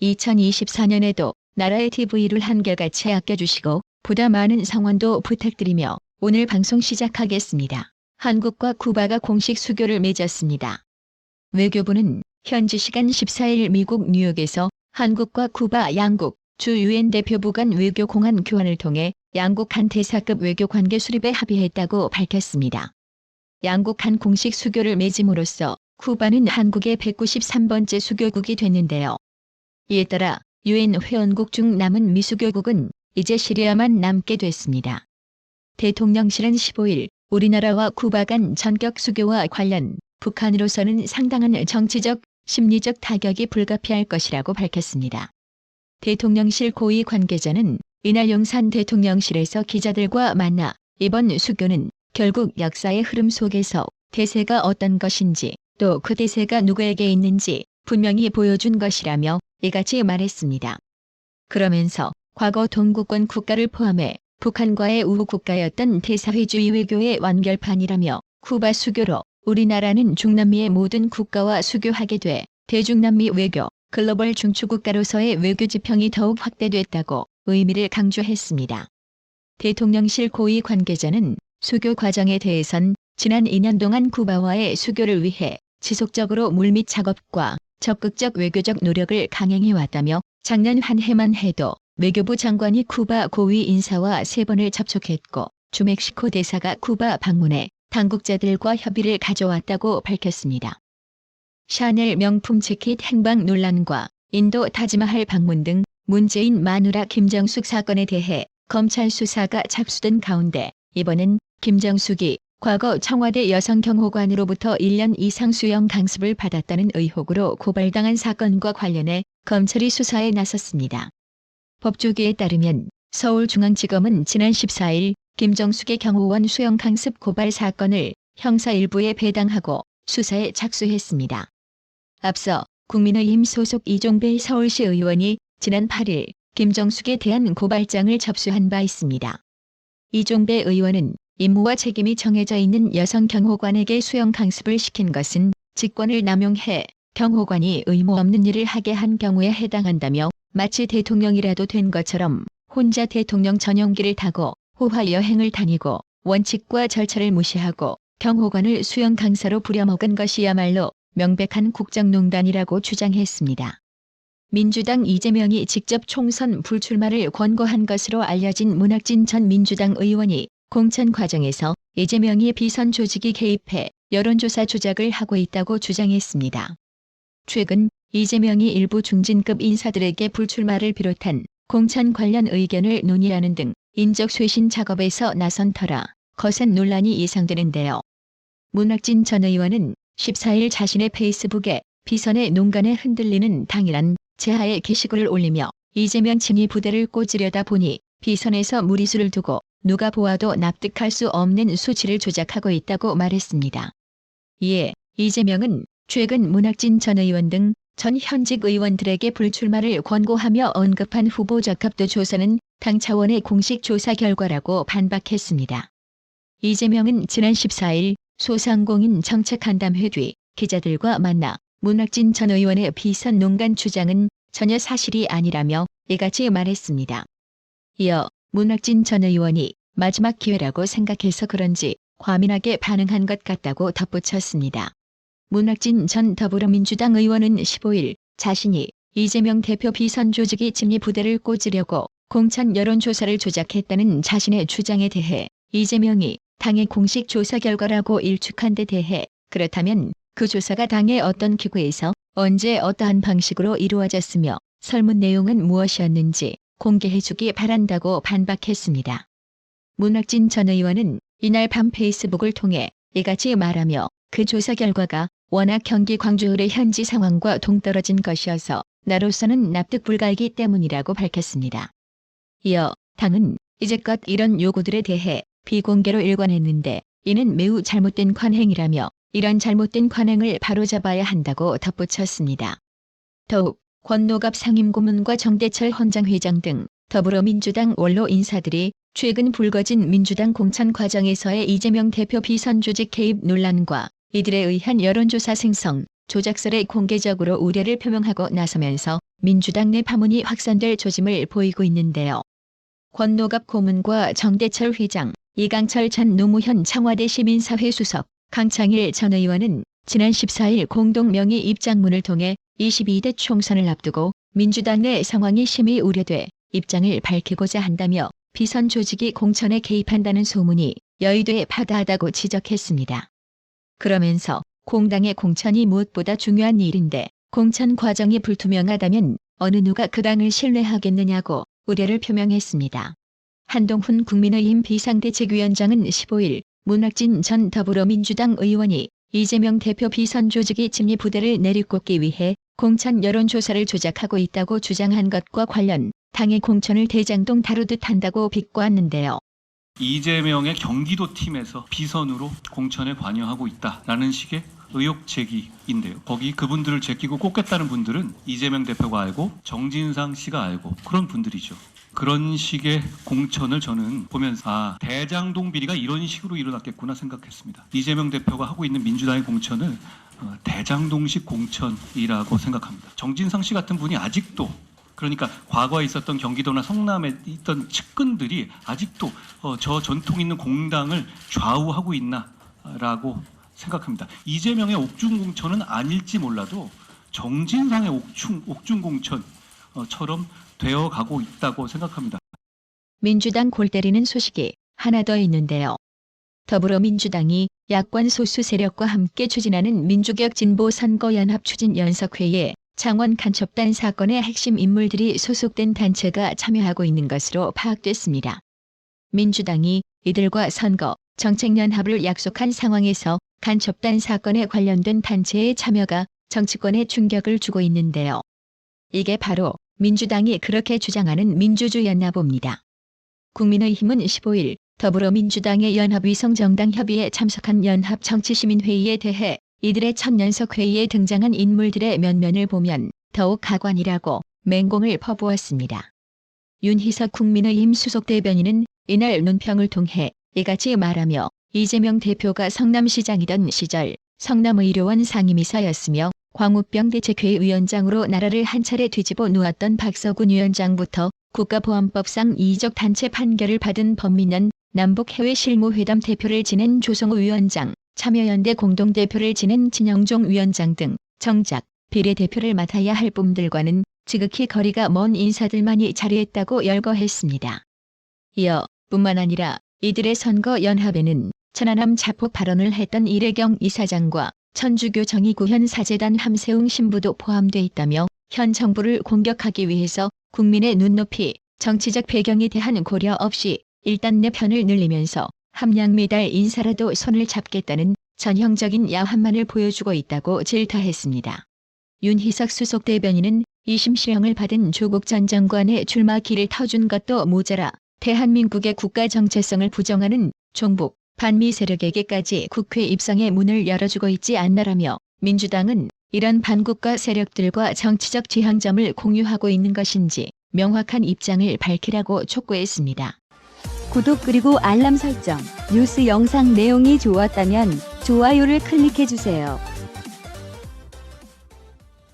2024년에도 나라의 TV를 한결같이 아껴주시고 보다 많은 성원도 부탁드리며 오늘 방송 시작하겠습니다. 한국과 쿠바가 공식 수교를 맺었습니다. 외교부는 현지 시간 14일 미국 뉴욕에서 한국과 쿠바 양국 주 유엔 대표부 간 외교 공안 교환을 통해 양국 간 대사급 외교 관계 수립에 합의했다고 밝혔습니다. 양국 간 공식 수교를 맺음으로써 쿠바는 한국의 193번째 수교국이 됐는데요. 이에 따라 유엔 회원국 중 남은 미수교국은 이제 시리아만 남게 됐습니다. 대통령실은 15일 우리나라와 쿠바 간 전격 수교와 관련 북한으로서는 상당한 정치적, 심리적 타격이 불가피할 것이라고 밝혔습니다. 대통령실 고위 관계자는 이날 용산 대통령실에서 기자들과 만나 이번 수교는 결국 역사의 흐름 속에서 대세가 어떤 것인지 또 그 대세가 누구에게 있는지 분명히 보여준 것이라며 이같이 말했습니다. 그러면서 과거 동구권 국가를 포함해 북한과의 우호 국가였던 대사회주의 외교의 완결판이라며 쿠바 수교로 우리나라는 중남미의 모든 국가와 수교하게 돼 대중남미 외교, 글로벌 중추국가로서의 외교 지평이 더욱 확대됐다고 의미를 강조했습니다. 대통령실 고위 관계자는 수교 과정에 대해선 지난 2년 동안 쿠바와의 수교를 위해 지속적으로 물밑 작업과 적극적 외교적 노력을 강행해왔다며 작년 한 해만 해도 외교부 장관이 쿠바 고위 인사와 3번을 접촉했고 주멕시코 대사가 쿠바 방문해 당국자들과 협의를 가져왔다고 밝혔습니다. 샤넬 명품 재킷 행방 논란과 인도 타지마할 방문 등 문재인 마누라 김정숙 사건에 대해 검찰 수사가 착수된 가운데 이번엔 김정숙이 과거 청와대 여성경호관으로부터 1년 이상 수영 강습을 받았다는 의혹으로 고발당한 사건과 관련해 검찰이 수사에 나섰습니다. 법조계에 따르면 서울중앙지검은 지난 14일 김정숙의 경호원 수영 강습 고발 사건을 형사 일부에 배당하고 수사에 착수했습니다. 앞서 국민의힘 소속 이종배 서울시 의원이 지난 8일 김정숙에 대한 고발장을 접수한 바 있습니다. 이종배 의원은 임무와 책임이 정해져 있는 여성 경호관에게 수영 강습을 시킨 것은 직권을 남용해 경호관이 의무 없는 일을 하게 한 경우에 해당한다며 마치 대통령이라도 된 것처럼 혼자 대통령 전용기를 타고 호화 여행을 다니고 원칙과 절차를 무시하고 경호관을 수영 강사로 부려먹은 것이야말로 명백한 국정농단이라고 주장했습니다. 민주당 이재명이 직접 총선 불출마를 권고한 것으로 알려진 문학진 전 민주당 의원이 공천 과정에서 이재명이 비선 조직이 개입해 여론조사 조작을 하고 있다고 주장했습니다. 최근 이재명이 일부 중진급 인사들에게 불출마를 비롯한 공천 관련 의견을 논의하는 등 인적 쇄신 작업에서 나선 터라 거센 논란이 예상되는데요. 문학진 전 의원은 14일 자신의 페이스북에 비선의 농간에 흔들리는 당이란 제하의 게시글을 올리며 이재명 친위 부대를 꽂으려다 보니 비선에서 무리수를 두고 누가 보아도 납득할 수 없는 수치를 조작하고 있다고 말했습니다. 이에 이재명은 최근 문학진 전 의원 등 전 현직 의원들에게 불출마를 권고하며 언급한 후보 적합도 조사는 당 차원의 공식 조사 결과라고 반박했습니다. 이재명은 지난 14일 소상공인 정책간담회 뒤 기자들과 만나 문학진 전 의원의 비선 농간 주장은 전혀 사실이 아니라며 이같이 말했습니다. 이어 문학진 전 의원이 마지막 기회라고 생각해서 그런지 과민하게 반응한 것 같다고 덧붙였습니다. 문학진 전 더불어민주당 의원은 15일 자신이 이재명 대표 비선 조직이 친위 부대를 꽂으려고 공천 여론조사를 조작했다는 자신의 주장에 대해 이재명이 당의 공식 조사 결과라고 일축한 데 대해 그렇다면 그 조사가 당의 어떤 기구에서 언제 어떠한 방식으로 이루어졌으며 설문 내용은 무엇이었는지 공개해주기 바란다고 반박했습니다. 문학진 전 의원은 이날 밤 페이스북을 통해 이같이 말하며 그 조사 결과가 워낙 경기 광주을의 현지 상황과 동떨어진 것이어서 나로서는 납득 불가이기 때문이라고 밝혔습니다. 이어 당은 이제껏 이런 요구들에 대해 비공개로 일관했는데 이는 매우 잘못된 관행이라며 이런 잘못된 관행을 바로잡아야 한다고 덧붙였습니다. 더욱 권노갑 상임고문과 정대철 헌장회장 등 더불어민주당 원로 인사들이 최근 불거진 민주당 공천 과정에서의 이재명 대표 비선 조직 개입 논란과 이들에 의한 여론조사 생성, 조작설에 공개적으로 우려를 표명하고 나서면서 민주당 내 파문이 확산될 조짐을 보이고 있는데요. 권노갑 고문과 정대철 회장, 이강철 전 노무현 청와대 시민사회 수석, 강창일 전 의원은 지난 14일 공동 명의 입장문을 통해 22대 총선을 앞두고 민주당 내 상황이 심히 우려돼 입장을 밝히고자 한다며 비선 조직이 공천에 개입한다는 소문이 여의도에 파다하다고 지적했습니다. 그러면서 공당의 공천이 무엇보다 중요한 일인데 공천 과정이 불투명하다면 어느 누가 그 당을 신뢰하겠느냐고 우려를 표명했습니다. 한동훈 국민의힘 비상대책위원장은 15일 문학진 전 더불어민주당 의원이 이재명 대표 비선 조직이 집리부대를 내리꽂기 위해 공천 여론조사를 조작하고 있다고 주장한 것과 관련 당의 공천을 대장동 다루듯 한다고 비꼬았는데요. 이재명의 경기도 팀에서 비선으로 공천에 관여하고 있다라는 식의 의혹 제기인데요. 거기 그분들을 제끼고 꼽겠다는 분들은 이재명 대표가 알고 정진상 씨가 알고 그런 분들이죠. 그런 식의 공천을 저는 보면서 대장동 비리가 이런 식으로 일어났겠구나 생각했습니다. 이재명 대표가 하고 있는 민주당의 공천을 대장동식 공천이라고 생각합니다. 정진상 씨 같은 분이 아직도 그러니까 과거에 있었던 경기도나 성남에 있던 측근들이 아직도 저 전통 있는 공당을 좌우하고 있나라고 생각합니다. 이재명의 옥중공천은 아닐지 몰라도 정진상의 옥중공천처럼 되어가고 있다고 생각합니다. 민주당 골 때리는 소식이 하나 더 있는데요. 더불어민주당이 야권 소수 세력과 함께 추진하는 민주개혁 진보 선거연합 추진연석회의에 창원 간첩단 사건의 핵심 인물들이 소속된 단체가 참여하고 있는 것으로 파악됐습니다. 민주당이 이들과 선거, 정책연합을 약속한 상황에서 간첩단 사건에 관련된 단체의 참여가 정치권에 충격을 주고 있는데요. 이게 바로 민주당이 그렇게 주장하는 민주주연합입니다. 국민의힘은 15일 더불어민주당의 연합위성정당협의회에 참석한 연합정치시민회의에 대해 이들의 첫 연석회의에 등장한 인물들의 면면을 보면 더욱 가관이라고 맹공을 퍼부었습니다. 윤희석 국민의힘 수석대변인은 이날 논평을 통해 이같이 말하며 이재명 대표가 성남시장이던 시절 성남의료원 상임이사였으며 광우병 대책회의 위원장으로 나라를 한 차례 뒤집어 놓았던 박서군 위원장부터 국가보안법상 이적 단체 판결을 받은 범민현 남북해외실무회담 대표를 지낸 조성우 위원장, 참여연대 공동대표를 지낸 진영종 위원장 등 정작 비례대표를 맡아야 할 분들과는 지극히 거리가 먼 인사들만이 자리했다고 열거했습니다. 이어 뿐만 아니라 이들의 선거연합에는 천안함 자폭 발언을 했던 이래경 이사장과 천주교 정의구현 사재단 함세웅 신부도 포함돼 있다며 현 정부를 공격하기 위해서 국민의 눈높이, 정치적 배경에 대한 고려 없이 일단 내 편을 늘리면서 함량미달 인사라도 손을 잡겠다는 전형적인 야한만을 보여주고 있다고 질타했습니다. 윤희석 수석대변인은 2심 실형을 받은 조국 전 장관의 출마 길을 터준 것도 모자라 대한민국의 국가 정체성을 부정하는 종북, 반미 세력에게까지 국회 입성의 문을 열어주고 있지 않나라며 민주당은 이런 반국가 세력들과 정치적 지향점을 공유하고 있는 것인지 명확한 입장을 밝히라고 촉구했습니다. 구독 그리고 알람 설정, 뉴스 영상 내용이 좋았다면 좋아요를 클릭해주세요.